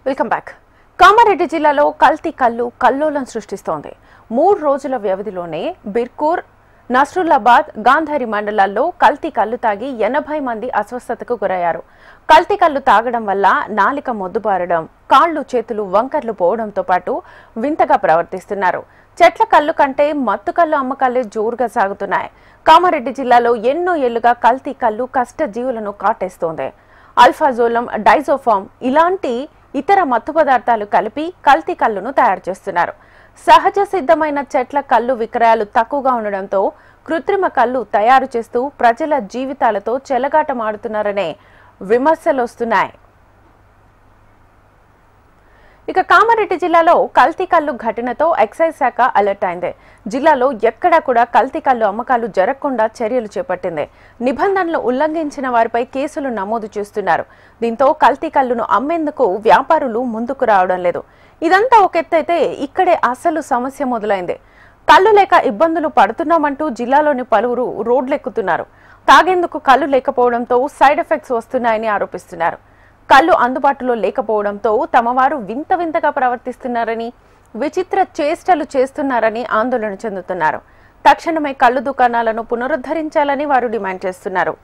Welcome back. Kamareddy జిల్లాలో కల్తీ కల్లు కల్లోలం సృష్టిస్తోంది. 3 రోజుల వ్యవధిలోనే బిర్కూర్, నస్రుల్లాబాద్, గాంధారి మండలాల్లో కల్తీ కల్లు తాగి 80 మంది అస్వస్థతకు గురయ్యారు. కల్తీ కల్లు తాగడం వల్ల నాలిక మొద్దుబారడం, కాళ్లు చేతులు వంకర్లు పోవడంతో పాటు వింతగా ప్రవర్తిస్తున్నారు. చెట్ల కల్లు కంటే మత్తు కల్లు అమ్మకాలే జోరుగా సాగుతున్నాయి. కామారెడ్డి జిల్లాలో ఎన్నో ఏళ్లుగా కల్తీ కల్లు కష్ట జీవులను కాటేస్తోంది. అల్ఫాజోలం, డైజోఫామ్ ఇలాంటి ఇతర మత్తు పదార్థాలు కలిపి కల్తీ కల్లును తయారు చేస్తున్నారు. సహజ సిద్ధమైన చెట్ల కల్లు విక్రయాలు తక్కువగా ఉండడంతో కృత్రిమ కల్లు తయారు చేస్తూ ప్రజల జీవితాలతో చెలగాటమాడుతున్నారనే విమర్శలు వస్తున్నాయి. ఇక కామారెడ్డి జిల్లాలో కల్తీ కల్లు ఘటనతో ఎక్సైజ్ శాఖ అలర్ట్ అయింది. జిల్లాలో ఎక్కడా కూడా కల్తీ కల్లు అమ్మకాలు జరగకుండా చర్యలు చేపట్టింది. నిబంధనలు ఉల్లంఘించిన వారిపై కేసులు నమోదు చేస్తున్నారు. దీంతో కల్తీ కల్లును అమ్మేందుకు వ్యాపారులు ముందుకు రావడం లేదు. ఇదంతా ఒక ఎత్తైతే ఇక్కడే అసలు సమస్య మొదలైంది. కల్లు లేక ఇబ్బందులు పడుతున్నామంటూ జిల్లాలోని పలువురు రోడ్లెక్కుతున్నారు. తాగేందుకు కల్లు లేకపోవడంతో సైడ్ ఎఫెక్ట్స్ వస్తున్నాయని ఆరోపిస్తున్నారు. కల్లు అందుబాటులో లేకపోవడంతో తమవారు వింత వింతగా ప్రవర్తిస్తున్నారని, విచిత్ర చేష్టలు చేస్తున్నారని ఆందోళన చెందుతున్నారు. తక్షణమే కల్లు దుకాణాలను పునరుద్ధరించాలని వారు డిమాండ్ చేస్తున్నారు.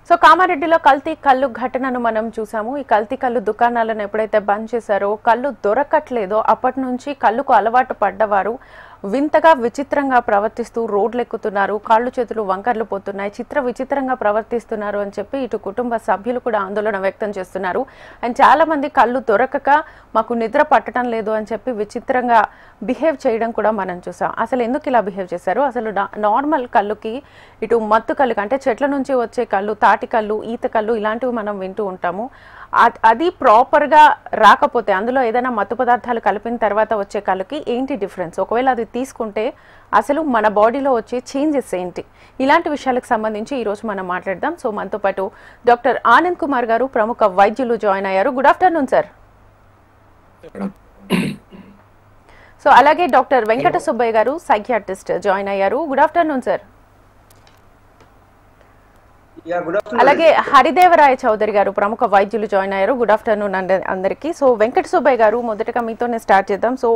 సో కామారెడ్డిలో కల్తీ కల్లు ఘటనను మనం చూసాము. ఈ కల్తీ కల్లు దుకాణాలను ఎప్పుడైతే బంద్ చేశారో, కల్లు దొరకట్లేదో అప్పటి నుంచి కల్లుకు అలవాటు పడ్డవారు వింతగా విచిత్రంగా ప్రవర్తిస్తూ రోడ్లెక్కుతున్నారు. కాళ్ళు చేతులు వంకర్లు పోతున్నాయి, విచిత్రంగా ప్రవర్తిస్తున్నారు అని చెప్పి ఇటు కుటుంబ సభ్యులు కూడా ఆందోళన వ్యక్తం చేస్తున్నారు. అండ్ చాలా మంది కల్లు దొరకక మాకు నిద్ర పట్టడం లేదు అని చెప్పి విచిత్రంగా బిహేవ్ చేయడం కూడా మనం చూసాం. అసలు ఎందుకు ఇలా బిహేవ్ చేశారు? అసలు నార్మల్ కల్లుకి ఇటు మత్తు కల్లు అంటే చెట్ల నుంచి వచ్చే కల్లు, తాటి కల్లు, ఈత కల్లు ఇలాంటివి మనం వింటూ ఉంటాము. అది ప్రాపర్గా రాకపోతే అందులో ఏదైనా మత్తు పదార్థాలు కలిపిన తర్వాత వచ్చే కల్లుకి ఏంటి డిఫరెన్స్? ఒకవేళ అది తీసుకుంటే అసలు మన బాడీలో వచ్చే చేంజెస్ ఏంటి? ఇలాంటి విషయాలకు సంబంధించి ఈరోజు మనం మాట్లాడదాం. సో మనతో పాటు డాక్టర్ ఆనంద్ కుమార్ గారు ప్రముఖ వైద్యులు జాయిన్ అయ్యారు. Good afternoon sir. సో అలాగే డాక్టర్ వెంకట సుబ్బయ్య గారు సైకియాట్రిస్ట్ జాయిన్ అయ్యారు. Good afternoon sir. అలాగే హరిదేవరాయ చౌదరి గారు ప్రముఖ వైద్యులు జాయిన్ అయ్యారు. గుడ్ ఆఫ్టర్నూన్ అందరికి. సో వెంకట సుబ్బయ్య గారు, మొదటగా మీతోనే స్టార్ట్ చేద్దాం. సో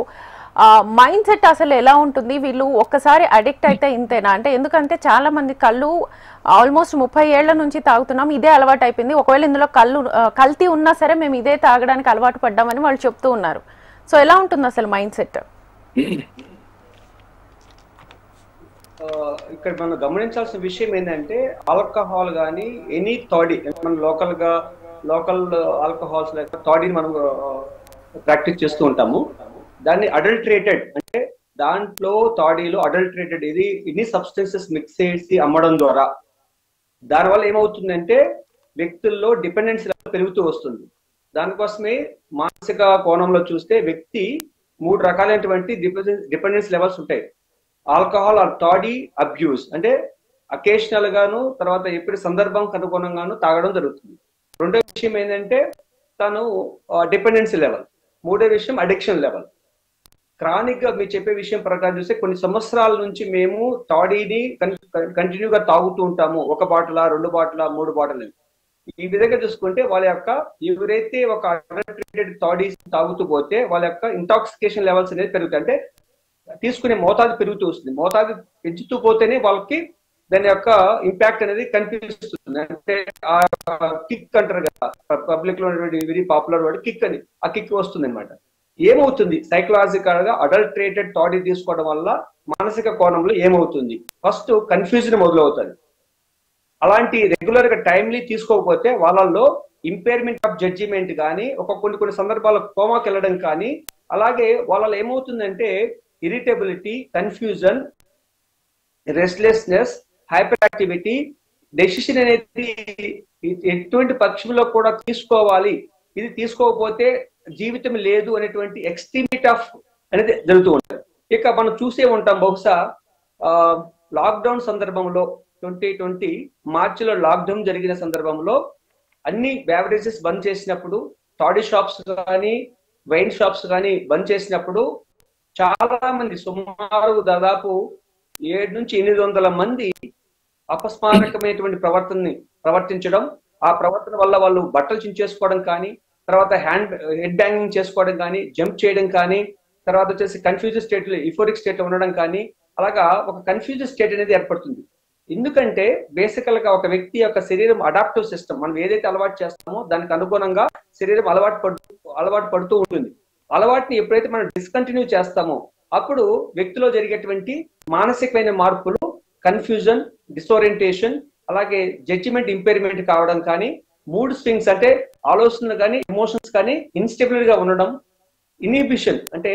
మైండ్ సెట్ అసలు ఎలా ఉంటుంది? వీళ్ళు ఒక్కసారి అడిక్ట్ అయితే ఇంతేనా? అంటే ఎందుకంటే చాలా మంది కళ్ళు ఆల్మోస్ట్ 30 ఏళ్ల నుంచి తాగుతున్నాం, ఇదే అలవాటు అయిపోయింది. ఒకవేళ ఇందులో కల్తీ ఉన్నా సరే మేము ఇదే తాగడానికి అలవాటు పడ్డామని వాళ్ళు చెప్తూ ఉన్నారు. సో ఎలా ఉంటుంది అసలు మైండ్ సెట్? ఇక్కడ మనం గమనించాల్సిన విషయం ఏంటంటే, ఆల్కహాల్ కానీ ఎనీ థాడీ, మనం లోకల్ ఆల్కహాల్స్ లేక థాడీని మనం ప్రాక్టీస్ చేస్తూ ఉంటాము. దాన్ని అడల్టరేటెడ్ అంటే దాంట్లో థాడీలో అడల్టరేటెడ్ ఎన్ని సబ్స్టెన్సెస్ మిక్స్ చేసి అమ్మడం ద్వారా దానివల్ల ఏమవుతుందంటే వ్యక్తుల్లో డిపెండెన్స్ లెవెల్ పెరుగుతూ వస్తుంది. దానికోసమే మానసిక కోణంలో చూస్తే వ్యక్తి 3 రకాలైనటువంటి డిపెండెన్స్ లెవెల్స్ ఉంటాయి. ఆల్కహాల్ ఆర్ థాడీ అబ్యూస్ అంటే అకేషనల్ గాను, తర్వాత ఎప్పుడు సందర్భం అనుగుణంగాను తాగడం జరుగుతుంది. రెండో విషయం ఏంటంటే తను డిపెండెన్సీ లెవెల్. మూడో విషయం అడిక్షన్ లెవెల్. క్రానిక్ గా మీరు చెప్పే విషయం ప్రకారం చూస్తే కొన్ని సంవత్సరాల నుంచి మేము థాడీని కంటిన్యూగా తాగుతూ ఉంటాము. 1 బాటిల్, 2 బాటిల్, 3 బాటిల్. ఈ విధంగా చూసుకుంటే వాళ్ళ యొక్క ఎవరైతే ఒక అడల్టరేటెడ్ థాడీస్ తాగుతూ పోతే వాళ్ళ యొక్క ఇంటాక్సికేషన్ లెవెల్స్ అనేది పెరుగుతాయి. అంటే తీసుకునే మోతాదు పెరుగుతూ వస్తుంది. మోతాదు పెంచుతూ పోతేనే వాళ్ళకి దాని యొక్క ఇంపాక్ట్ అనేది కనిపిస్తుంది. అంటే ఆ కిక్ అంటారు కదా, పబ్లిక్ లో ఉన్నటువంటి వెరీ పాపులర్ వర్డ్ కిక్ అని, ఆ కిక్ వస్తుంది అనమాట. ఏమవుతుంది సైకలాజికల్ గా అడల్టరేటెడ్ థాడీ తీసుకోవడం వల్ల మానసిక కోణంలో ఏమవుతుంది? ఫస్ట్ కన్ఫ్యూజన్ మొదలవుతుంది. అలాంటి రెగ్యులర్ గా టైమ్లీ తీసుకోకపోతే వాళ్ళల్లో ఇంపైర్మెంట్ ఆఫ్ జడ్జిమెంట్ కానీ, కొన్ని సందర్భాల్లో కోమాకి వెళ్ళడం కానీ, అలాగే వాళ్ళలో ఏమవుతుందంటే irritability, confusion, restlessness, hyper activity, decision అనేది ఎటువంటి పక్షంలో కూడా తీసుకోవాలి, ఇది తీసుకోకపోతే జీవితం లేదు అనేటువంటి ఎక్స్ట్రీమిటీ ఆఫ్ అనేది జరుగుతూ ఉంటుంది. ఇక మనం చూసే ఉంటాం బహుశా లాక్డౌన్ సందర్భంలో 2020 మార్చిలో లాక్డౌన్ జరిగిన సందర్భంలో అన్ని బ్యావరేజెస్ బంద్ చేసినప్పుడు, టాడీ షాప్స్ కానీ వైన్ షాప్స్ కానీ బంద్ చేసినప్పుడు చాలా మంది, సుమారు దాదాపు 7 నుంచి 800 మంది అపస్మారకమైనటువంటి ప్రవర్తించడం, ఆ ప్రవర్తన వల్ల వాళ్ళు బట్టలు చించేసుకోవడం కానీ, తర్వాత హెడ్ బ్యాంగింగ్ చేసుకోవడం కానీ, జంప్ చేయడం కానీ, తర్వాత వచ్చేసి కన్ఫ్యూజ్ స్టేట్, ఇఫోరిక్ స్టేట్ లో ఉండడం కానీ, అలాగా ఒక కన్ఫ్యూజ్ స్టేట్ అనేది ఏర్పడుతుంది. ఎందుకంటే బేసికల్ గా ఒక వ్యక్తి యొక్క శరీరం అడాప్టివ్ సిస్టమ్, మనం ఏదైతే అలవాటు చేస్తామో దానికి అనుగుణంగా శరీరం అలవాటు పడుతూ ఉంటుంది. అలవాటుని ఎప్పుడైతే మనం డిస్కంటిన్యూ చేస్తామో అప్పుడు వ్యక్తిలో జరిగేటువంటి మానసికమైన మార్పులు, కన్ఫ్యూజన్, డిసోరియంటేషన్, అలాగే జడ్జిమెంట్ ఇంపైర్మెంట్ కావడం కానీ, మూడ్ స్వింగ్స్ అంటే ఆలోచనలు కానీ ఎమోషన్స్ కానీ ఇన్స్టెబుల్ గా ఉండడం, ఇన్హిబిషన్ అంటే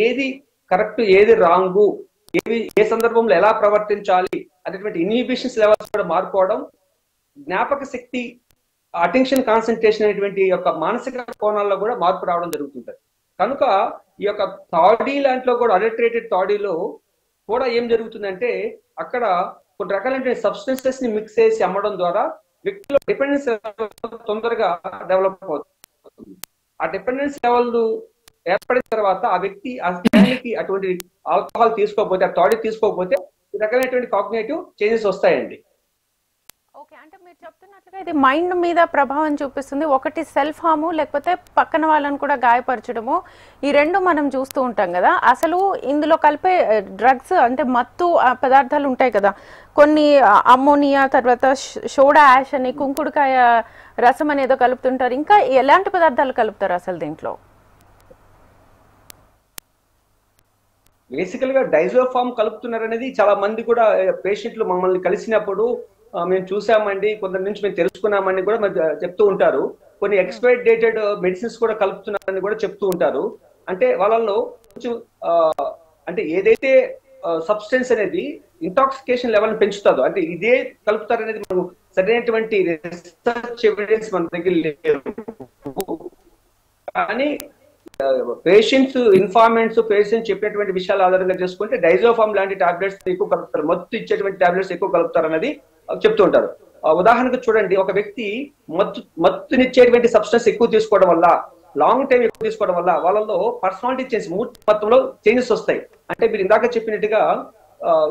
ఏది కరెక్ట్ ఏది రాంగు, ఏ సందర్భంలో ఎలా ప్రవర్తించాలి అనేటువంటి ఇన్హిబిషన్స్ లెవెల్స్ కూడా మారిపోవడం, జ్ఞాపక శక్తి, అటెన్షన్ కాన్సన్ట్రేషన్ అనేటువంటి యొక్క మానసిక కోణాల్లో కూడా మార్పు రావడం జరుగుతుంటది. కనుక ఈ యొక్క థాడీ లాంటిలో కూడా, అడల్టరేటెడ్ థాడీలో కూడా ఏం జరుగుతుందంటే అక్కడ కొన్ని రకాలైన సబ్స్టెన్సెస్ ని మిక్స్ చేసి అమ్మడం ద్వారా వ్యక్తిలో డిపెండెన్స్ తొందరగా డెవలప్ అవుతుంది. ఆ డిపెండెన్స్ లెవెల్ ఏర్పడిన తర్వాత ఆ వ్యక్తి ఆ స్థాయికి అటువంటి ఆల్కహాల్ తీసుకోకపోతే, ఆ థాడీ తీసుకోకపోతే ఈ రకమైనటువంటి కాగ్నిటివ్ చేంజెస్ వస్తాయండి. ఓకే, అంటే మీరు చెప్తున్నట్లుగా ఇది మైండ్ మీద ప్రభావం చూపిస్తుంది. ఒకటి సెల్ఫ్ హార్మ్, లేకపోతే పక్కన వాళ్ళని కూడా గాయపరచడము, ఈ రెండు మనం చూస్తూ ఉంటాం కదా. అసలు ఇందులో కలిపే డ్రగ్స్ అంటే మత్తు పదార్థాలు ఉంటాయి కదా, కొన్ని అమ్మోనియా, తర్వాత సోడా యాష్ అని, కుంకుడుకాయ రసం అనేదో కలుపుతుంటారు. ఇంకా ఎలాంటి పదార్థాలు కలుపుతారు అసలు దీంట్లో? బేసికల్ గా డైజోఫామ్ కలుపుతున్నారు అనేది చాలా మంది కూడా పేషెంట్లు మమ్మల్ని కలిసినప్పుడు మేము చూసామండి, కొందరి నుంచి మేము తెలుసుకున్నామని కూడా చెప్తూ ఉంటారు. కొన్ని ఎక్స్పైర్ డేటెడ్ మెడిసిన్స్ కూడా కలుపుతున్నారని కూడా చెప్తూ ఉంటారు. అంటే వాళ్ళలో కొంచెం అంటే ఏదైతే సబ్స్టెన్స్ అనేది ఇంటాక్సికేషన్ లెవెల్ పెంచుతుందో, అంటే ఇదే కలుపుతారనేది మనం సరైనటువంటి రీసెర్చ్ ఎవిడెన్స్ మన దగ్గర లేదు. కానీ పేషెంట్స్ ఇన్ఫార్మెంట్స్, పేషెంట్స్ చెప్పినటువంటి విషయాలు ఆధారంగా చేసుకుంటే డైజోఫామ్ లాంటి టాబ్లెట్స్ ఎక్కువ కలుపుతారు, మత్తు ఇచ్చేటువంటి టాబ్లెట్స్ ఎక్కువ కలుపుతారు అనేది చెప్తూ ఉంటారు. ఉదాహరణకు చూడండి, ఒక వ్యక్తి మత్తునిచ్చేటువంటి సబ్స్టెన్స్ ఎక్కువ తీసుకోవడం వల్ల, లాంగ్ టైం ఎక్కువ తీసుకోవడం వల్ల వాళ్ళలో పర్సనాలిటీ చేంజ్, మొత్తంలో చేంజెస్ వస్తాయి. అంటే మీరు ఇందాక చెప్పినట్టుగా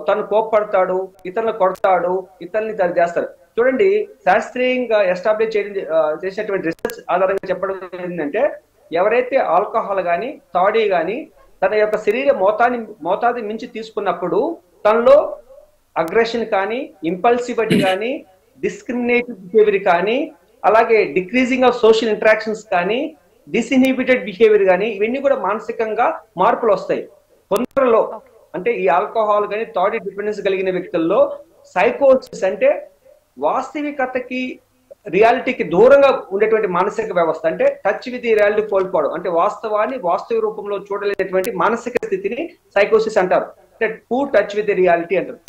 తను కోప్పడతాడు, ఇతరులను కొడతాడు, ఇతరులని చేస్తారు. చూడండి, శాస్త్రీయంగా ఎస్టాబ్లిష్ చేసినటువంటి రీసెర్చ్ ఆధారంగా చెప్పడం ఏంటంటే, ఎవరైతే ఆల్కహాల్ కానీ థాడీ కానీ తన యొక్క శరీర మోతాది మించి తీసుకున్నప్పుడు తనలో అగ్రెషన్ కానీ, ఇంపల్సివిటీ కానీ, డిస్క్రిమినేటివ్ బిహేవియర్ కానీ, అలాగే డిక్రీజింగ్ ఆఫ్ సోషల్ ఇంటరాక్షన్స్ కానీ, డిస్ఇన్హిబిటెడ్ బిహేవియర్ కానీ, ఇవన్నీ కూడా మానసికంగా మార్పులు వస్తాయి. కొందరిలో అంటే ఈ ఆల్కహాల్ కానీ థాడీ డిపెండెన్స్ కలిగిన వ్యక్తుల్లో సైకోసిస్ అంటే వాస్తవికతకి, రియాలిటీకి దూరంగా ఉండేటువంటి మానసిక వ్యవస్థ, అంటే టచ్ విత్ రియాలిటీ కోల్పోవడం, అంటే వాస్తవాన్ని వాస్తవ రూపంలో చూడలేనటువంటి మానసిక స్థితిని సైకోసిస్ అంటారు. అంటే పూర్ టచ్ విత్ రియాలిటీ అంటారు.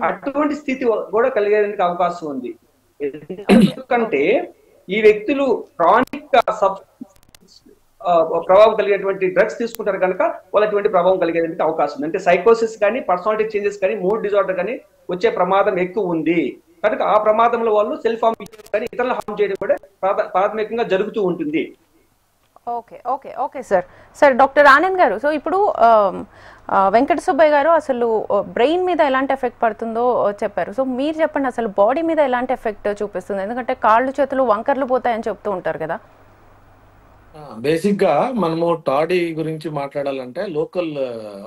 అటువంటి స్థితి కూడా కలిగేందుకు అవకాశం ఉంది. ఎందుకంటే ఈ వ్యక్తులు క్రానిక్ ప్రభావం కలిగేటువంటి డ్రగ్స్ తీసుకుంటారు కనుక వాళ్ళు అటువంటి ప్రభావం కలిగేందుకు అవకాశం ఉంది. అంటే సైకోసిస్ కానీ, పర్సనాలిటీ చేంజెస్ కానీ, మూడ్ డిజార్డర్ కానీ వచ్చే ప్రమాదం ఎక్కువ ఉంది. కనుక ఆ ప్రమాదంలో వాళ్ళు సెల్ఫ్ హార్మ్ కానీ ఇతరులు హార్మ్ చేయడం కూడా ప్రాథమికంగా జరుగుతూ ఉంటుంది. Okay okay okay sir. Sir doctor Anand గారు, సో ఇప్పుడు వెంకట సుబ్బయ్య గారు అసలు బ్రెయిన్ మీద ఎలాంటి ఎఫెక్ట్ పడుతుందో చెప్పారు. సో మీరు చెప్పండి, అసలు బాడీ మీద ఎలాంటి ఎఫెక్ట్ చూపిస్తుంది? ఎందుకంటే కాళ్ళు చేతులు వంకర్లు పోతాయని చెప్తూ ఉంటారు కదా. బేసిక్ గా మనము టాడీ గురించి మాట్లాడాలంటే, లోకల్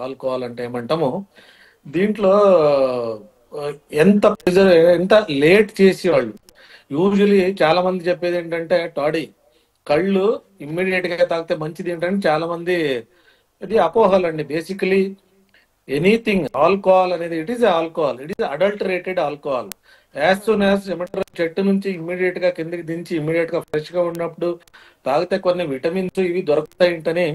ఆల్కహాల్ అంటే ఏమంటాము, దీంట్లో ఎంత లేట్ చేసేవాళ్ళు. యూజువలీ చాలా మంది చెప్పేది ఏంటంటే, టాడీ కళ్ళు ఇమ్మీడియట్ గా తాగితే మంచిది ఏంటంటే చాలా మంది, ఇది అపోహల్ అండి. బేసికలీ ఎనీథింగ్ ఆల్కహాల్ అనేది it is alcohol, it is adulterated alcohol. As soon as ఏమంటారు, చెట్టు నుంచి ఇమ్మీడియట్ గా కిందకి దించి ఇమ్మీడియట్ గా ఫ్రెష్ గా ఉన్నప్పుడు తాగితే కొన్ని విటమిన్స్ ఇవి దొరుకుతాయంటని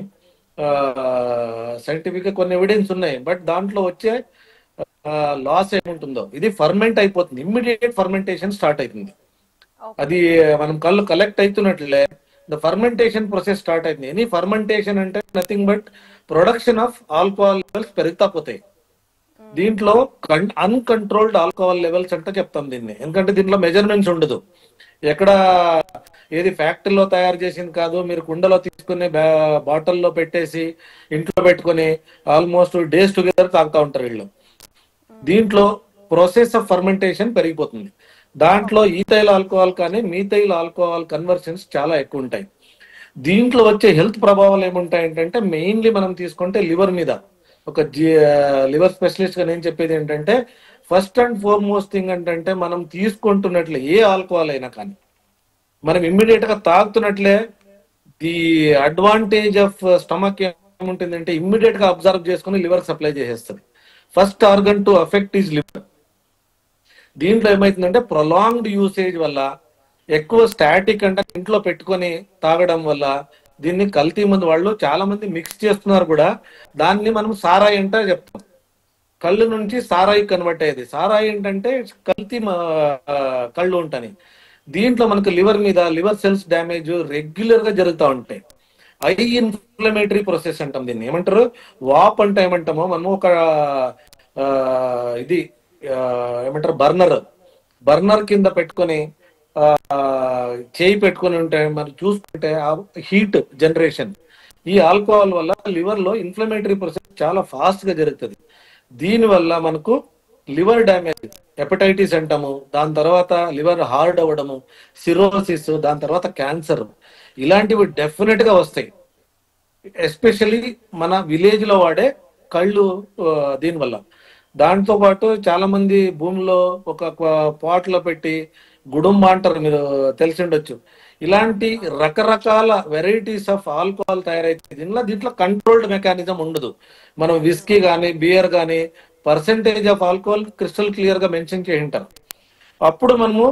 సైంటిఫిక్ గా కొన్ని ఎవిడెన్స్ ఉన్నాయి. బట్ దాంట్లో వచ్చే లాస్ ఏముంటుందో, ఇది ఫర్మెంట్ అయిపోతుంది, ఇమ్మీడియట్ ఫర్మెంటేషన్ స్టార్ట్ అవుతుంది. అది మనం కళ్ళు కలెక్ట్ అవుతున్నట్లే ద ఫర్మెంటేషన్ ప్రాసెస్ స్టార్ట్ అవుతుంది. ఎనీ ఫర్మెంటేషన్ అంటే nothing but production of alcohol levels పెరుగుతా పోతాయి. దీంట్లో అన్కంట్రోల్డ్ ఆల్కహాల్ లెవెల్స్ అంటే చెప్తాం దీన్ని, ఎందుకంటే దీంట్లో మెజర్మెంట్స్ ఉండదు. ఎక్కడ ఏది ఫ్యాక్టరీలో తయారు చేసింది కాదు, మీరు కుండలో తీసుకుని బాటిల్లో పెట్టేసి ఇంట్లో పెట్టుకుని ఆల్మోస్ట్ డేస్ టుగెదర్ తాగుతూ ఉంటారు వీళ్ళు. దీంట్లో ప్రాసెస్ ఆఫ్ ఫర్మెంటేషన్ పెరిగిపోతుంది. దాంట్లో ఈథైల్ ఆల్కహాల్ కానీ మీథైల్ ఆల్కహాల్ కన్వర్షన్స్ చాలా ఎక్కువ ఉంటాయి. దీంట్లో వచ్చే హెల్త్ ప్రభావాలు ఏముంటాయి ఏంటంటే మెయిన్లీ మనం తీసుకుంటే లివర్ మీద, ఒక లివర్ స్పెషలిస్ట్ గా నేను చెప్పేది ఏంటంటే ఫస్ట్ అండ్ ఫార్మోస్ట్ థింగ్ ఏంటంటే మనం తీసుకుంటున్నట్లే ఏ ఆల్కహాల్ అయినా కానీ మనం ఇమ్మీడియట్ గా తాగుతున్నట్లే ది అడ్వాంటేజ్ ఆఫ్ స్టమక్ ఏముంటుందంటే ఇమ్మీడియట్ గా అబ్జర్వ్ చేసుకుని లివర్ సప్లై చేసేస్తుంది. First organ to affect is liver. దీంట్లో ఏమైతుందంటే ప్రొలాంగ్డ్ యూసేజ్ వల్ల, ఎక్కువ స్టాటిక్ అంటే ఇంట్లో పెట్టుకొని తాగడం వల్ల, దీన్ని కల్తీ మందు వాళ్ళు చాలా మంది మిక్స్ చేస్తున్నారు కూడా. దాన్ని మనం సారాయి అంటే చెప్తాం. కళ్ళు నుంచి సారాయి కన్వర్ట్ అయ్యేది. సారాయి ఏంటంటే కల్తీ కళ్ళు ఉంటాయి. దీంట్లో మనకు లివర్ మీద లివర్ సెల్స్ డ్యామేజ్ రెగ్యులర్ గా జరుగుతూ ఉంటాయి. హై ఇన్ఫ్లమేటరీ ప్రాసెస్ అంటాం దీన్ని. ఏమంటారు, వాప్ అంటే ఏమంటామో మనము ఒక ఇది ఏమంటారు బర్నర్ కింద పెట్టుకొని చేయి పెట్టుకొని ఉంటే మనం చూసుకుంటే హీట్ జనరేషన్ ఈ ఆల్కహాల్ వల్ల లివర్ లో ఇన్ఫ్లమేటరీ ప్రాసెస్ చాలా ఫాస్ట్ గా జరుగుతుంది. దీనివల్ల మనకు లివర్ డ్యామేజ్, హెపటైటిస్ అంటాము, దాని తర్వాత లివర్ హార్డ్ అవ్వడము, సిరోసిస్, దాని తర్వాత క్యాన్సర్, ఇలాంటివి డెఫినెట్ గా వస్తాయి. ఎస్పెషల్లీ మన విలేజ్ లో వాడే కళ్ళు దీనివల్ల. దాంతో పాటు చాలా మంది భూమిలో ఒక పాట్ లో పెట్టి గుడుంబ అంటారు, మీరు తెలిసి ఉండొచ్చు. ఇలాంటి రకరకాల వెరైటీస్ ఆఫ్ ఆల్కహాల్ తయారైతే దీంట్లో కంట్రోల్డ్ మెకానిజం ఉండదు. మనం విస్కీ కానీ బియర్ కానీ percentage of alcohol crystal clear గా మెన్షన్ చేసి ఉంటారు. అప్పుడు మనము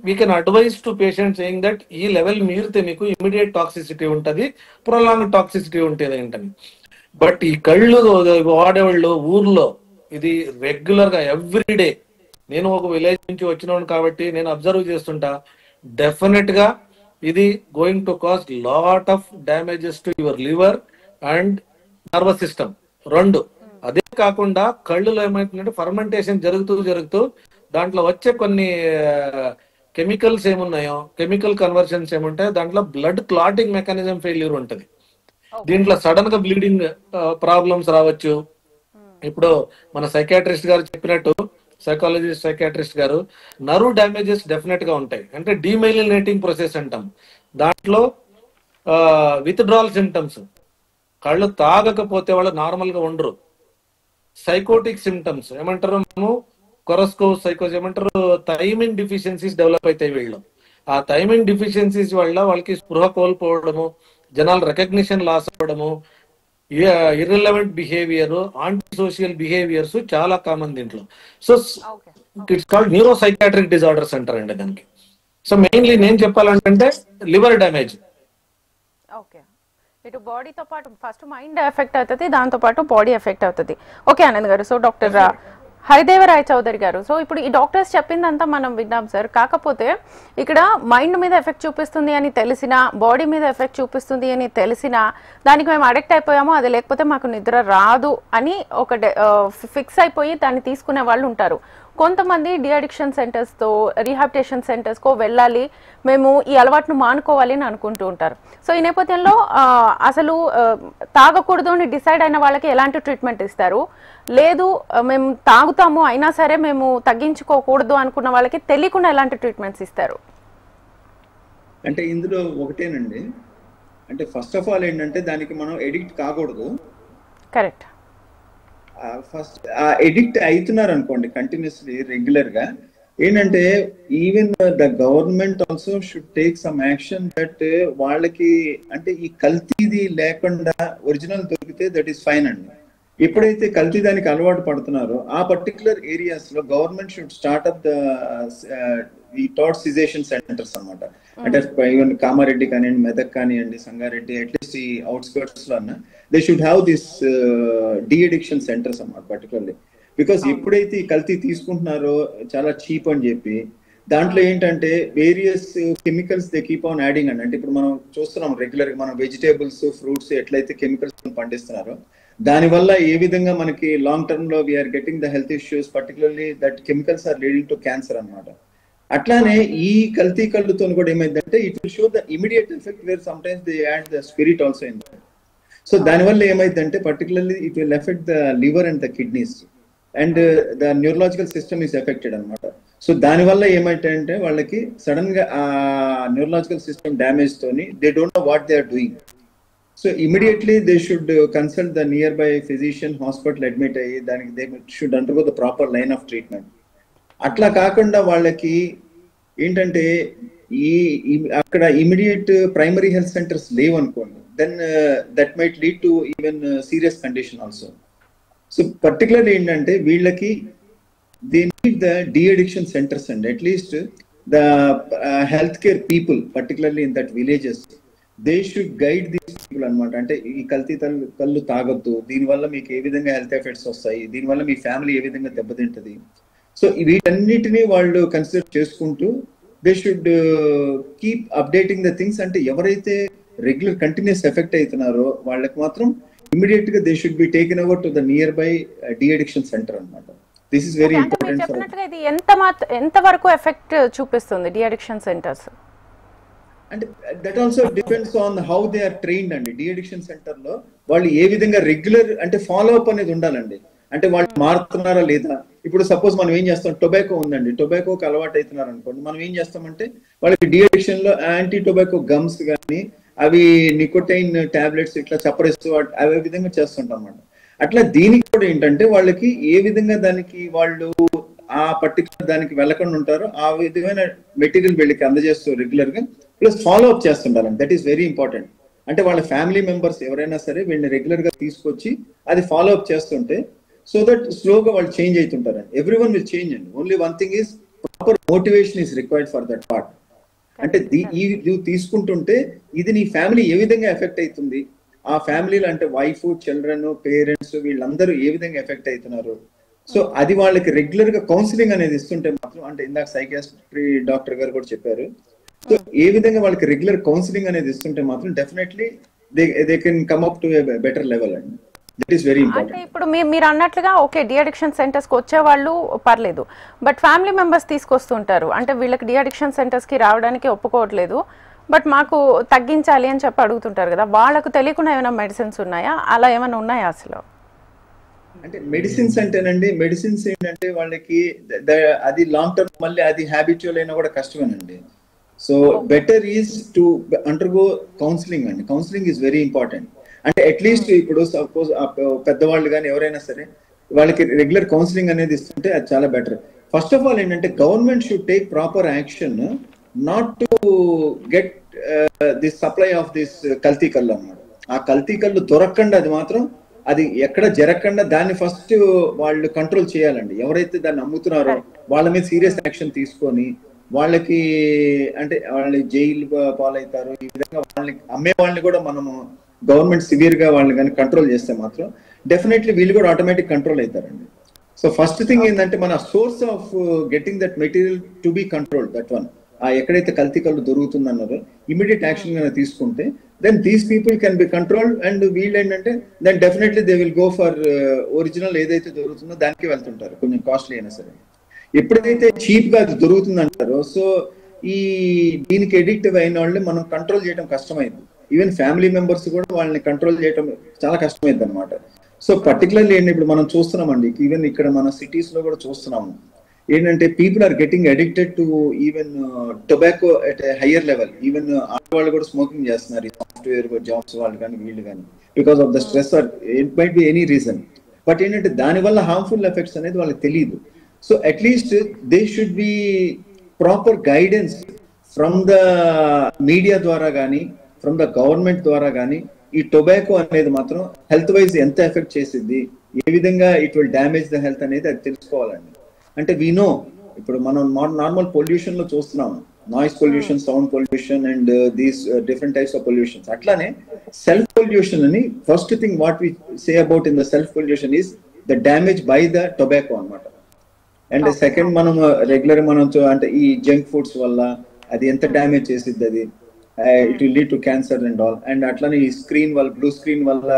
we can advise to patient saying that ఈ లెవెల్ మీరితే మీకు ఇమీడియట్ టాక్సిసిటీ ఉంటుంది, ప్రొలాంగ్ టాక్సిసిటీ ఉంటుంది ఏంటని. బట్ ఈ కళ్ళు వాడేవాళ్ళు ఊర్లో ఇది రెగ్యులర్ గా ఎవ్రీడే, నేను ఒక విలేజ్ నుంచి వచ్చినాను కాబట్టి నేను అబ్జర్వ్ చేస్తుంటా, డెఫినెట్ గా ఇది going to cause lot of damages to your liver and nervous system రెండు. అదే కాకుండా కళ్ళులో ఏమైతుందంటే ఫర్మెంటేషన్ జరుగుతూ దాంట్లో వచ్చే కొన్ని కెమికల్స్ ఏమున్నాయో, కెమికల్ కన్వర్షన్స్ ఏముంటాయో, దాంట్లో బ్లడ్ క్లాటింగ్ మెకానిజం ఫెయిల్యూర్ ఉంటుంది. దీంట్లో సడన్ గా బ్లీడింగ్ ప్రాబ్లమ్స్ రావచ్చు. ఇప్పుడు మన సైకాట్రిస్ట్ గారు చెప్పినట్టు, సైకాలజిస్ట్ సైకాట్రిస్ట్ గారు, నర్వ్ డ్యామేజెస్ డెఫినెట్ గా ఉంటాయి. అంటే డీమైలినేటింగ్ ప్రాసెస్ అంటాం. దాంట్లో విత్డ్రాల్ సిమ్టమ్స్, కళ్ళు తాగకపోతే వాళ్ళు నార్మల్ గా ఉండరు. సైకోటిక్ సిమ్టమ్స్ ఏమంటారు, మనము కొరస్కో సైకోస్ ఏమంటారు, థైమిన్ డిఫిషియన్సీస్ డెవలప్ అవుతాయి వీళ్ళు. ఆ థైమిన్ డిఫిషియన్సీస్ వల్ల వాళ్ళకి స్పృహ కోల్పోవడము, జనాలు రికగ్నిషన్ లాస్ అవ్వడము, irrelevant behaviour, aunty social behaviours చాలా కామన్ దీంట్లో. So it's called neuro psychiatric disorders అంటారండి దానికి. సో మెయిన్లీ నేను చెప్పాలంటే లివర్ డ్యామేజ్. ఓకే, ఇటు బాడీతో పాటు ఫస్ట్ మైండ్ ఎఫెక్ట్ అవుతుంది, దాంతో పాటు బాడీ ఎఫెక్ట్ అవుతుంది. ఓకే ఆనంద్ గారు. So doctor హరిదేవరాయ్ Chowdary garu, so ఇప్పుడు ఈ డాక్టర్స్ చెప్పిందంతా మనం విన్నాం సార్. కాకపోతే ఇక్కడ మైండ్ మీద ఎఫెక్ట్ చూపిస్తుంది అని తెలిసినా, బాడీ మీద ఎఫెక్ట్ చూపిస్తుంది అని తెలిసినా దానికి మేము అడిక్ట్ అయిపోయాము, అది లేకపోతే మాకు నిద్ర రాదు అని ఒక ఫిక్స్ అయిపోయి దాన్ని తీసుకునే వాళ్ళు ఉంటారు. కొంతమంది డిఅడిక్షన్ సెంటర్స్తో, రీహాబిటేషన్ సెంటర్స్కో వెళ్ళాలి, మేము ఈ అలవాటును మానుకోవాలి అని అనుకుంటూ ఉంటారు. సో ఈ నేపథ్యంలో అసలు తాగకూడదు అని డిసైడ్ అయిన వాళ్ళకి ఎలాంటి ట్రీట్మెంట్ ఇస్తారు? లేదు మేము తాగుతాము అయినా సరే మేము తగ్గించుకోకూడదు అనుకున్న వాళ్ళకి తెలియకుండా ఎలాంటి ట్రీట్మెంట్స్ ఇస్తారు? అంటే ఇందులో ఒకటేనండి, అంటే ఫస్ట్ ఆఫ్ ఆల్ ఏంటంటే దానికి మనం ఎడిక్ట్ కాకూడదు. కరెక్ట్. ఫస్ట్ ఎడిక్ట్ అవుతున్నారు అనుకోండి కంటిన్యూస్లీ రెగ్యులర్ గా, ఏంటంటే even the government also should take some action that వాళ్ళకి అంటే ఈ కల్తీది లేకుండా ఒరిజినల్ దొరికితే దట్ ఈస్ ఫైన్ అండి. ఎప్పుడైతే కల్తీ దానికి అలవాటు పడుతున్నారో ఆ పర్టికులర్ ఏరియాస్ లో గవర్నమెంట్ షుడ్ స్టార్ట్ అప్ ఈ థాట్ సిజేషన్ సెంటర్స్ అనమాట. అంటే ఈవెన్ కామారెడ్డి కానివ్వండి, మెదక్ కానివ్వండి, సంగారెడ్డి, అట్లీస్ట్ ఈ అవుట్స్కర్ట్స్ లో అన్న they should have this de-addiction centres అన్నమాట పర్టికులర్లీ. బికాస్ ఎప్పుడైతే ఈ కల్తీ తీసుకుంటున్నారో చాలా చీప్ అని చెప్పి దాంట్లో ఏంటంటే various chemicals they keep on adding అండి. అంటే ఇప్పుడు మనం చూస్తున్నాం రెగ్యులర్ గా మనం వెజిటేబుల్స్, ఫ్రూట్స్ ఎట్లయితే కెమికల్స్ పండిస్తున్నారో దానివల్ల ఏ విధంగా మనకి లాంగ్ టర్మ్ లో we are getting the health issues, particularly that chemicals are leading to cancer అనమాట. అట్లానే ఈ కల్తీ కళ్ళుతో కూడా ఏమైందంటే it will show the immediate effect where sometimes they add the spirit also in that. So దానివల్ల ఏమైందంటే particularly it will effect the liver and the kidneys and the neurological system is affected అనమాట. So దానివల్ల ఏమైందంటే వాళ్ళకి sudden గా ఆ neurological system damage తోని they don't know what they are doing. So immediately they should consult the near by physician, hospital admit అయ్యి దానికి they should undergo the proper line of treatment. అట్లా కాకుండా వాళ్ళకి ఏంటంటే అక్కడ ఇమీడియట్ ప్రైమరీ హెల్త్ సెంటర్స్ లేవు అనుకోండి, then that might lead to even serious condition also. So particularly ఏంటంటే వీళ్ళకి they need the de addiction centres and at least the health care people particularly in that villages they should guide these people అనమాట. అంటే ఈ కల్తీ కళ్ళు తాగొద్దు, దీనివల్ల మీకు ఏ విధంగా హెల్త్ ఎఫెక్ట్స్ వస్తాయి, దీనివల్ల మీ ఫ్యామిలీ ఏ విధంగా దెబ్బతింటది. సో వీటన్నిటిని వాళ్ళు కన్సిడర్ చేసుకుంటూ they should keep updating the things. అంటే ఎవరైతే రెగ్యులర్ కంటిన్యూస్ ఎఫెక్ట్ అవుతున్నారో వాళ్ళకి మాత్రం ఇమీడియట్ గా they should be taken over to the near by de addiction centre అన్నమాట. This is very important. చెప్పినట్టుగా ఇది ఎంత వరకు ఎఫెక్ట్ చూపిస్తుంది డి అడిక్షన్ సెంటర్స్? అంటే that also depends on how they are trained అండి. డి అడిక్షన్ సెంటర్ లో వాళ్ళు ఏ విధంగా రెగ్యులర్ అంటే ఫాలో అప్ అనేది ఉండాలండి. అంటే వాళ్ళు మారుతున్నారా లేదా. ఇప్పుడు సపోజ్ మనం ఏం చేస్తాం, టొబాకో ఉందండి, టొబాకోకి అలవాటు అవుతున్నారు అనుకోండి, మనం ఏం చేస్తామంటే వాళ్ళకి డి అడిక్షన్ లో యాంటీ టొబాకో గమ్స్ కానీ అవి నికోటైన్ టాబ్లెట్స్ ఇట్లా చప్పరిస్తూ అవి విధంగా చేస్తుంటాం అన్నమాట. అట్లా దీనికి కూడా ఏంటంటే వాళ్ళకి ఏ విధంగా దానికి వాళ్ళు ఆ పర్టికులర్ దానికి వెళ్ళకుండా ఉంటారో ఆ విధమైన మెటీరియల్ వీళ్ళకి అందజేస్తూ రెగ్యులర్ గా ప్లస్ ఫాలో అప్ చేస్తుంటారు. That is very important. అంటే వాళ్ళ ఫ్యామిలీ మెంబర్స్ ఎవరైనా సరే వీళ్ళని రెగ్యులర్ గా తీసుకొచ్చి అది ఫాలో అప్ చేస్తుంటే సో దట్ స్లోగా వాళ్ళు చేంజ్ అవుతుంటారండి. ఎవ్రీ వన్ విల్ చేంజ్ అండి. Only one thing is proper motivation is required for that part. అంటే ఇది తీసుకుంటుంటే ఇది నీ ఫ్యామిలీ ఏ విధంగా ఎఫెక్ట్ అవుతుంది, ఆ ఫ్యామిలీలో అంటే వైఫ్, చిల్డ్రన్, పేరెంట్స్ వీళ్ళందరూ ఏ విధంగా ఎఫెక్ట్ అవుతున్నారు. సో అది వాళ్ళకి రెగ్యులర్ గా కౌన్సిలింగ్ అనేది ఇస్తుంటే మాత్రం, అంటే ఇందాక సైకియాట్రీ డాక్టర్ గారు కూడా చెప్పారు, సో ఏ విధంగా వాళ్ళకి రెగ్యులర్ కౌన్సిలింగ్ అనేది ఇస్తుంటే మాత్రం definitely they can come up to a better level అండి. That is very important. అంటే ఇప్పుడు మీరు అన్నట్లుగా ఓకే డి అడిక్షన్ సెంటర్స్ కి వచ్చే వాళ్ళు పర్లేదు, బట్ ఫ్యామిలీ మెంబర్స్ తీసుకొస్తుంటారు. అంటే వీళ్ళకి డి అడిక్షన్ సెంటర్స్ కి రావడానికి ఒప్పుకోవట్లేదు, బట్ మాకు తగ్గించాలి అని చెప్పి అడుగుతుంటారు కదా, వాళ్ళకు తెలియకుండా ఏమైనా మెడిసిన్స్ ఉన్నాయా, అలా ఏమైనా ఉన్నాయా అసలు? అంటే మెడిసిన్స్ అంటేనండి, మెడిసిన్స్ ఏంటంటే వాళ్ళకి అది లాంగ్ టర్మ్ మళ్ళీ అది హ్యాబిచువల్ అయినా కూడా కష్టమేనండి. So better is to undergo counselling అండి. Counselling is very important. అంటే అట్లీస్ట్ ఇప్పుడు సపోజ్ పెద్దవాళ్ళు కానీ ఎవరైనా సరే వాళ్ళకి రెగ్యులర్ కౌన్సిలింగ్ అనేది ఇస్తుంటే అది చాలా బెటర్. ఫస్ట్ ఆఫ్ ఆల్ ఏంటంటే government should take proper action not to get this supply of this కల్తీ కళ్ళు అన్నమాట. ఆ కల్తీ కళ్ళు దొరకకుండా అది మాత్రం అది ఎక్కడ జరగకుండా దాన్ని ఫస్ట్ వాళ్ళు కంట్రోల్ చేయాలండి. ఎవరైతే దాన్ని అమ్ముతున్నారో వాళ్ళ మీద సీరియస్ యాక్షన్ తీసుకొని వాళ్ళకి అంటే వాళ్ళు జైలు పాలవుతారు. ఈ విధంగా వాళ్ళని అమ్మే వాళ్ళని కూడా మనము గవర్నమెంట్ సివియర్ గా వాళ్ళని కానీ కంట్రోల్ చేస్తే మాత్రం డెఫినెట్లీ వీళ్ళు కూడా ఆటోమేటిక్ కంట్రోల్ అవుతారండి. సో ఫస్ట్ థింగ్ ఏంటంటే మన source of getting that material to be control, that one. ఆ ఎక్కడైతే కల్తీ కళ్ళు దొరుకుతుందన్నారో ఇమీడియట్ యాక్షన్ గా తీసుకుంటే then these people can be controlled. And వీళ్ళు ఏంటంటే then definitely they will go for original ఏదైతే దొరుకుతుందో దానికి వెళ్తుంటారు, కొంచెం కాస్ట్లీ అయినా సరే. ఎప్పుడైతే చీప్ గా అది దొరుకుతుంది అంటారో సో ఈ దీనికి ఎడిక్టివ్ అయిన వాళ్ళని మనం కంట్రోల్ చేయడం కష్టమైంది. ఈవెన్ ఫ్యామిలీ మెంబర్స్ కూడా వాళ్ళని కంట్రోల్ చేయడం చాలా కష్టమైంది అనమాట. సో పర్టికులర్లీ ఏంటి ఇప్పుడు మనం చూస్తున్నామండి, ఈవెన్ ఇక్కడ మన సిటీస్ లో కూడా చూస్తున్నాము ఏంటంటే people are getting addicted to even tobacco at higher level. Even ఆడవాళ్ళు కూడా స్మోకింగ్ చేస్తున్నారు, ఈ సాఫ్ట్వేర్ జాబ్స్ వాళ్ళు కానీ వీళ్ళు కానీ, because of the stress or it might be any reason. But ఏంటంటే దానివల్ల హార్మ్ఫుల్ ఎఫెక్ట్స్ అనేది వాళ్ళకి తెలియదు. So at least they should B proper guidance from the media ద్వారా కానీ ఫ్రమ్ ద గవర్నమెంట్ ద్వారా కానీ ఈ టొబాకో అనేది మాత్రం హెల్త్ వైజ్ ఎంత ఎఫెక్ట్ చేసింది, ఏ విధంగా it will damage the health అనేది అది తెలుసుకోవాలండి. అంటే వీ నో ఇప్పుడు మనం నార్మల్ పొల్యూషన్ లో చూస్తున్నాము, noise pollution, sound pollution and these different types of pollutions. అట్లానే సెల్ఫ్ పొల్యూషన్ అని first thing what we say about in the self pollution is the damage by the tobacco అన్నమాట. And second మనం regular మనం అంటే ఈ junk foods వల్ల అది ఎంత డ్యామేజ్ చేసిద్ది, అది it will lead to cancer and all. And అట్లానే ఈ స్క్రీన్ వల్ల, బ్లూ స్క్రీన్ వల్ల,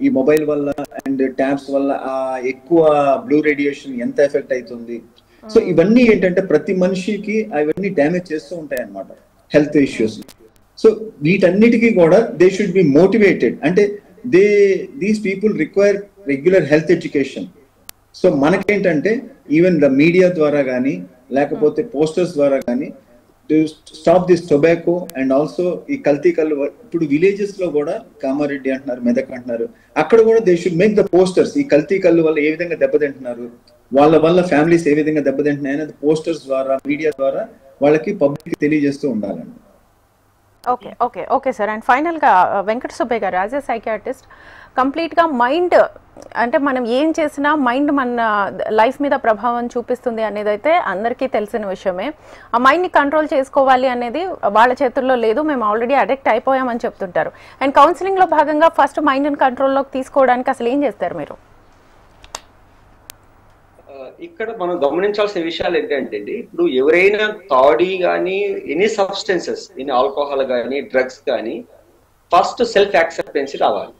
ఈ మొబైల్ వల్ల అండ్ ట్యాబ్స్ వల్ల ఆ ఎక్కువ బ్లూ రేడియేషన్ ఎంత ఎఫెక్ట్ అవుతుంది. సో ఇవన్నీ ఏంటంటే ప్రతి మనిషికి అవన్నీ డ్యామేజ్ చేస్తూ ఉంటాయి అన్నమాట, హెల్త్ ఇష్యూస్. సో వీటన్నిటికీ కూడా దే షుడ్ బి మోటివేటెడ్. అంటే these people require regular health education. So మనకేంటంటే ఈవెన్ ద మీడియా ద్వారా కానీ లేకపోతే పోస్టర్స్ ద్వారా కానీ stop this tobacco and also ఈ కల్తీ కళ్ళు. ఇప్పుడు విలేజెస్ లో కూడా కామారెడ్డి అంటున్నారు, మెదక్ అంటున్నారు, అక్కడ కూడా they should make the posters. ఈ కల్తీ కళ్ళు వల్ల ఏ విధంగా దెబ్బతింటున్నారు, వాళ్ళ వల్ల ఫ్యామిలీస్ ఏ విధంగా దెబ్బతింటున్నాయి అనేది పోస్టర్స్ ద్వారా మీడియా ద్వారా వాళ్ళకి పబ్లిక్ తెలియజేస్తూ ఉండాలండి. Okay okay okay sir. And ఫైనల్గా వెంకట సుబ్బయ్య గారు, యాజ్ ఎ సైకియాట్రిస్ట్, కంప్లీట్గా మైండ్ అంటే మనం ఏం చేసినా మైండ్ మన లైఫ్ మీద ప్రభావం చూపిస్తుంది అనేది అయితే అందరికీ తెలిసిన విషయమే. ఆ మైండ్ని కంట్రోల్ చేసుకోవాలి అనేది వాళ్ళ చేతుల్లో లేదు, మేము ఆల్రెడీ అడిక్ట్ అయిపోయామని చెప్తుంటారు. అండ్ కౌన్సిలింగ్లో భాగంగా ఫస్ట్ మైండ్ని కంట్రోల్లోకి తీసుకోవడానికి అసలు ఏం చేస్తారు మీరు? ఇక్కడ మనం గమనించాల్సిన విషయాలు ఏంటంటే అండి, ఇప్పుడు ఎవరైనా తాడి కానీ ఎనీ సబ్స్టెన్సెస్, ఇన్ ఆల్కహాల్ కానీ డ్రగ్స్ కానీ, ఫస్ట్ సెల్ఫ్ యాక్సెప్టెన్సీ రావాలి.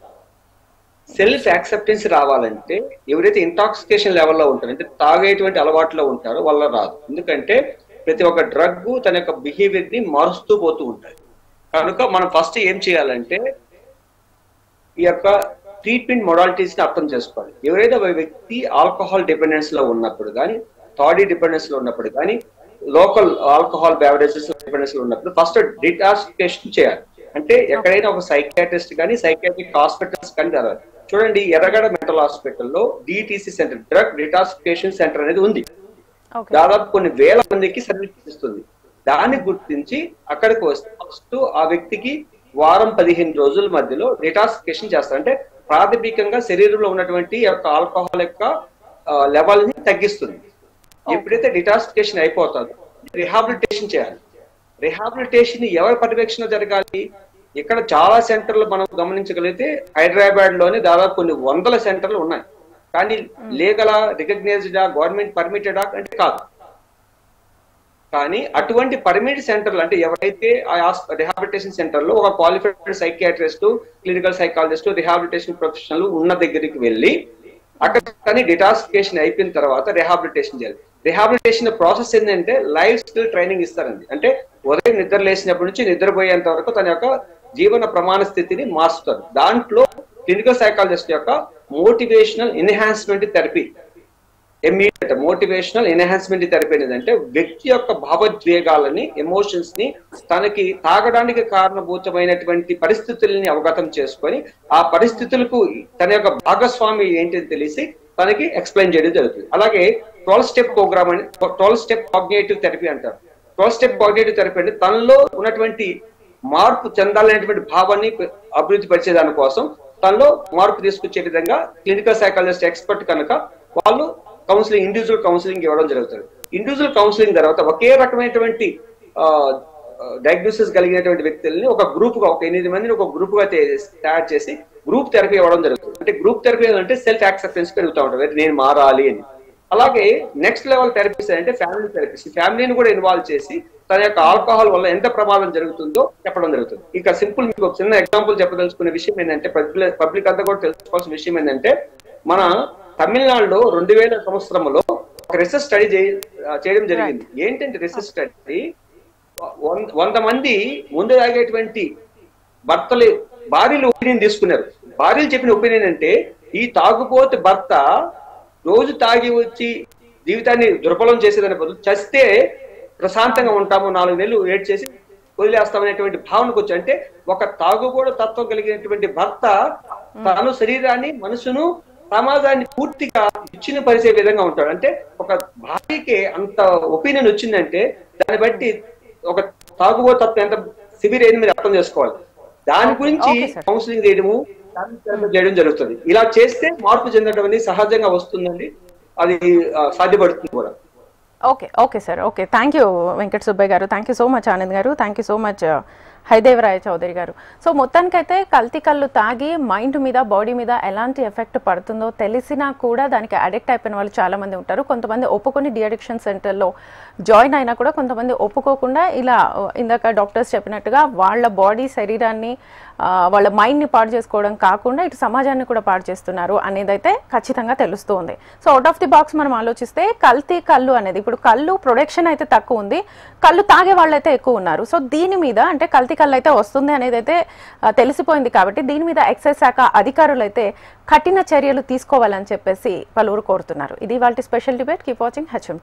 సెల్ఫ్ యాక్సెప్టెన్సీ రావాలంటే ఎవరైతే ఇంటాక్సికేషన్ లెవెల్లో ఉంటారో, అంటే తాగేటువంటి అలవాట్లో ఉంటారో వాళ్ళ రాదు. ఎందుకంటే ప్రతి ఒక్క డ్రగ్ తన యొక్క బిహేవియర్ ని మారుస్తూ పోతూ ఉంటాయి. కనుక మనం ఫస్ట్ ఏం చేయాలంటే ఈ యొక్క ట్రీట్మెంట్ మొడాలిటీస్ ని అర్థం చేసుకోవాలి. ఎవరైతే వ్యక్తి ఆల్కహాల్ డిపెండెన్స్ లో ఉన్నప్పుడు కానీ, థాడీ డిపెండెన్స్ లో ఉన్నప్పుడు కానీ, లోకల్ ఆల్కహాల్ బెవరేజెస్ డిపెండెన్స్ లో ఉన్నప్పుడు ఫస్ట్ డిటాక్సిఫికేషన్ చేయాలి. అంటే ఎక్కడైనా ఒక సైకియాట్రిస్ట్ కానీ సైకియాట్రిక్ హాస్పిటల్స్ కానీ జరగాలి. చూడండి, ఎర్రగడ్డ మెంటల్ హాస్పిటల్లో DTC centre, drug detoxification centre అనేది ఉంది. దాదాపు కొన్ని వేల మందికి సర్వీస్ ఇస్తుంది. దాన్ని గుర్తించి అక్కడికి వస్తే ఫస్ట్ ఆ వ్యక్తికి వారం 15 రోజుల మధ్యలో డిటాక్సిఫికేషన్ చేస్తారు. అంటే ప్రాథమికంగా శరీరంలో ఉన్నటువంటి యొక్క ఆల్కహాల్ యొక్క లెవెల్ ని తగ్గిస్తుంది. ఎప్పుడైతే డిటాక్సిఫికేషన్ అయిపోతుందో రిహాబిలిటేషన్ చేయాలి. రిహాబిలిటేషన్ ఎవరి పర్యవేక్షణ జరగాలి? ఇక్కడ చాలా సెంటర్లు మనం గమనించగలిగితే హైదరాబాద్ లోనే దాదాపు కొన్ని వందల సెంటర్లు ఉన్నాయి. కానీ లీగల్ రికగ్నైజ్డా, గవర్నమెంట్ పర్మిటెడా అంటే కాదు. కానీ అటువంటి పర్మిట్ సెంటర్లు అంటే ఎవరైతే ఆ రిహాబిలిటేషన్ సెంటర్ లో ఒక qualified psychiatrist, clinical psychologist, rehabilitation professional ఉన్న దగ్గరికి వెళ్ళి అక్కడ కానీ డిటాక్సిఫికేషన్ అయిపోయిన తర్వాత రిహాబిలిటేషన్ చేయాలి. రిహాబిలిటేషన్ ప్రాసెస్ ఏంటంటే లైఫ్ స్కిల్ ట్రైనింగ్ ఇస్తారండి. అంటే ఉదయం నిద్ర లేచినప్పటి నుంచి నిద్రపోయేంత వరకు తన యొక్క జీవన ప్రమాణ స్థితిని మార్చుతారు. దాంట్లో క్లినికల్ సైకాలజిస్ట్ యొక్క motivational enhancement therapy, immediate motivational enhancement therapy ఏంటంటే వ్యక్తి యొక్క భావోద్వేగాలని, ఎమోషన్స్ ని, తనకి తాగడానికి కారణభూతమైనటువంటి పరిస్థితుల్ని అవగతం చేసుకొని ఆ పరిస్థితులకు తన యొక్క భాగస్వామి ఏంటని తెలిసి తనకి ఎక్స్ప్లెయిన్ చేయడం జరుగుతుంది. అలాగే 12 స్టెప్ ప్రోగ్రామ్ అని, 12 స్టెప్ కాగ్నిటివ్ థెరపీ అంటారు. 12 స్టెప్ కాగ్నిటివ్ థెరపీ అంటే తనలో ఉన్నటువంటి మార్పు చెందాలనేటువంటి భావాన్ని అభివృద్ధి పరిచే దానికోసం తనలో మార్పు తీసుకొచ్చే విధంగా క్లినికల్ సైకాలజిస్ట్ ఎక్స్పర్ట్ కనుక వాళ్ళు కౌన్సిలింగ్, ఇండివిజువల్ కౌన్సిలింగ్ ఇవ్వడం జరుగుతుంది. ఇండివిజువల్ కౌన్సిలింగ్ తర్వాత ఒకే రకమైనటువంటి డయాగ్నోసిస్ కలిగినటువంటి వ్యక్తుల్ని ఒక గ్రూప్ గా, ఒక 8 మందిని ఒక గ్రూప్ గా తయారు చేసి గ్రూప్ థెరపీ ఇవ్వడం జరుగుతుంది. అంటే గ్రూప్ థెరపీ అంటే సెల్ఫ్ యాక్సెప్టెన్స్ పెరుగుతూ ఉంటుంది, నేను మారాలి అని. అలాగే నెక్స్ట్ లెవెల్ థెరపీస్ అంటే ఫ్యామిలీ థెరపీస్. ఫ్యామిలీని కూడా ఇన్వాల్వ్ చేసి తన యొక్క ఆల్కహాల్ వల్ల ఎంత ప్రమాదం జరుగుతుందో చెప్పడం జరుగుతుంది. ఇక సింపుల్ మీకు ఒక చిన్న ఎగ్జాంపుల్ చెప్పదలుచుకునే విషయం ఏంటంటే, పబ్లిక్ అంతా కూడా తెలుసుకోవాల్సిన విషయం ఏంటంటే, మన తమిళనాడులో 2000 సంవత్సరంలో ఒక రీసెర్చ్ స్టడీ చేయడం జరిగింది. ఏంటంటే రీసెర్చ్ స్టడీ 100 మంది ముందు తాగేటువంటి భార్యలు ఒపీనియన్ తీసుకున్నారు. భార్యలు చెప్పిన ఒపీనియన్ అంటే, ఈ తాగుపోతే భర్త రోజు తాగి వచ్చి జీవితాన్ని దుర్బలం చేసేదని బదులు చస్తే ప్రశాంతంగా ఉంటాము, 4 నెలలు వెయిట్ చేసి వదిలేస్తామనేటువంటి భావనకు వచ్చి, అంటే ఒక తాగుబోడు తత్వం కలిగినటువంటి భర్త తను శరీరాన్ని, మనసును, సమాజాన్ని పూర్తిగా ఇచ్చిన పరిచే విధంగా ఉంటాడు. అంటే ఒక భార్యకి అంత ఒపీనియన్ వచ్చిందంటే దాన్ని బట్టి ఒక తాగుబోతు తత్వం ఎంత సివియర్ అయింది మీరు అర్థం చేసుకోవాలి. దాని గురించి కౌన్సిలింగ్ చేయడము, చేయడం జరుగుతుంది. ఇలా చేస్తే మార్పు చెందడం అనేది సహజంగా వస్తుందండి, అది సాధ్యపడుతుంది కూడా. Okay okay sir, okay. Thank you Venkata Subbaiah garu, thank you so much Anand garu, thank you so much హైదేవరాయ చౌదరి గారు. సో మొత్తానికైతే కల్తీ కళ్ళు తాగి మైండ్ మీద, బాడీ మీద ఎలాంటి ఎఫెక్ట్ పడుతుందో తెలిసినా కూడా దానికి అడిక్ట్ అయిపోయిన వాళ్ళు చాలామంది ఉంటారు. కొంతమంది ఒప్పుకొని డి అడిక్షన్ సెంటర్లో జాయిన్ అయినా కూడా కొంతమంది ఒప్పుకోకుండా ఇలా ఇందాక డాక్టర్స్ చెప్పినట్టుగా వాళ్ళ బాడీ శరీరాన్ని వాళ్ళ మైండ్ని పాడు చేసుకోవడం కాకుండా ఇటు సమాజాన్ని కూడా పాడు చేస్తున్నారు అనేదైతే ఖచ్చితంగా తెలుస్తుంది. So out of the box మనం ఆలోచిస్తే కల్తీ కళ్ళు అనేది, ఇప్పుడు కళ్ళు ప్రొడక్షన్ అయితే తక్కువ ఉంది, కళ్ళు తాగే వాళ్ళైతే ఎక్కువ ఉన్నారు. సో దీని మీద అంటే కల్తీ కళ్ళు అయితే వస్తుంది అనేది అయితే తెలిసిపోయింది కాబట్టి దీని మీద ఎక్సైజ్ శాఖ అధికారులు అయితే కఠిన చర్యలు తీసుకోవాలని చెప్పేసి పలువురు కోరుతున్నారు. ఇది వాళ్ళ special debate. Keep watching HM.